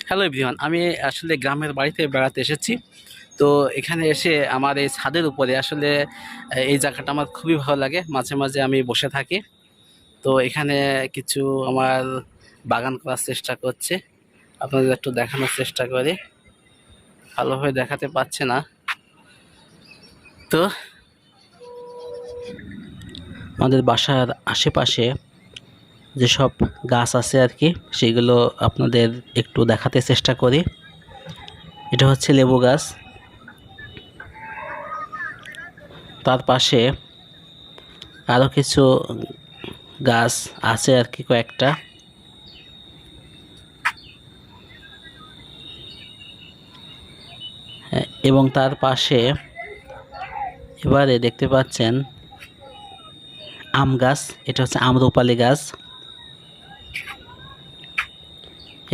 Hello everyone, আমি আসলে গ্রামের বাড়িতে বেড়াতে এসেছি। তো এখানে এসে আমার এই ছাদের উপরে আসলে এই জায়গাটা আমার খুবই ভালো লাগে। মাঝে মাঝে আমি বসে থাকি। তো এখানে কিছু আমার বাগান করার চেষ্টা করছে, আপনাদের একটু দেখানোর চেষ্টা করি। ভালোভাবে দেখাতে পারছে না। তো আমাদের বাসার আশেপাশে যেসব গাছ আছে আর কি, সেগুলো আপনাদের একটু দেখাতে চেষ্টা করি। এটা হচ্ছে লেবু গাছ, তার পাশে আরও কিছু গাছ আছে আর কি, কয়েকটা। এবং তার পাশে এবারে দেখতে পাচ্ছেন আম গাছ, এটা হচ্ছে আম্রপালি গাছ।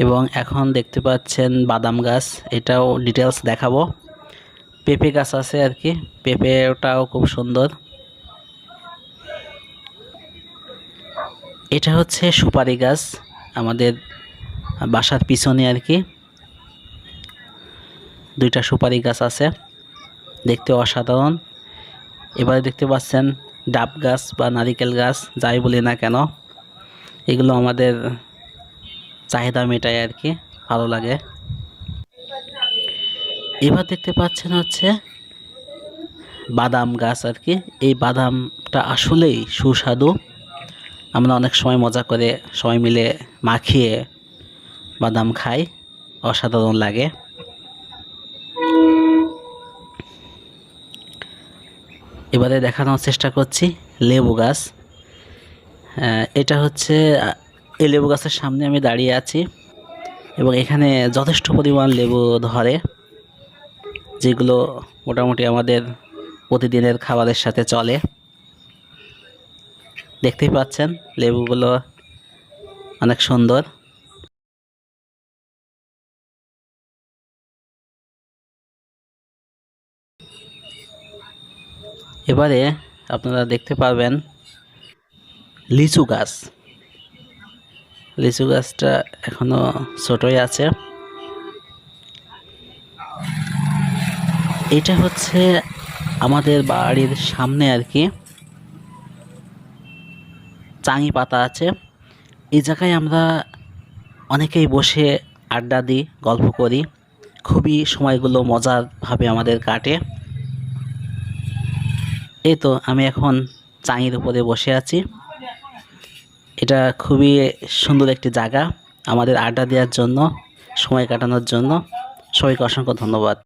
এবং এখন দেখতে পাচ্ছেন বাদাম গাছ, এটাও ডিটেলস দেখাবো। পেঁপে গাছ আছে আর কি, পেঁপেটাও খুব সুন্দর। এটা হচ্ছে সুপারি গাছ, আমাদের বাসার পিছনে আর কি দুইটা সুপারি গাছ আছে, দেখতে অসাধারণ। এবারে দেখতে পাচ্ছেন ডাব গাছ বা নারিকেল গাছ, যাই বলি না কেন, এগুলো আমাদের চাহিদা মেটায় আর কি, ভালো লাগে। এবার দেখতে পাচ্ছেন হচ্ছে বাদাম গাছ আর কি। এই বাদামটা আসলেই সুস্বাদু। আমরা অনেক সময় মজা করে সবাই মিলে মাখিয়ে বাদাম খাই, অসাধারণ লাগে। এবারে দেখানোর চেষ্টা করছি লেবু গাছ। এটা হচ্ছে এই লেবু গাছের সামনে আমি দাঁড়িয়ে আছি এবং এখানে যথেষ্ট পরিমাণ লেবু ধরে, যেগুলো মোটামুটি আমাদের প্রতিদিনের খাবারের সাথে চলে। দেখতেই পাচ্ছেন লেবুগুলো অনেক সুন্দর। এবারে আপনারা দেখতে পাবেন লিচু গাছ। লিচু গাছটা এখনো ছোটই আছে। এটা হচ্ছে আমাদের বাড়ির সামনে আর কি চাঙি পাতা আছে। এই জায়গায় আমরা অনেকেই বসে আড্ডা দিই, গল্প করি, খুবই সময়গুলো মজারভাবে আমাদের কাটে। এই তো আমি এখন চাঙির উপরে বসে আছি। এটা খুবই সুন্দর একটি জায়গা আমাদের আড্ডা দেওয়ার জন্য, সময় কাটানোর জন্য। সবাইকে অসংখ্য ধন্যবাদ।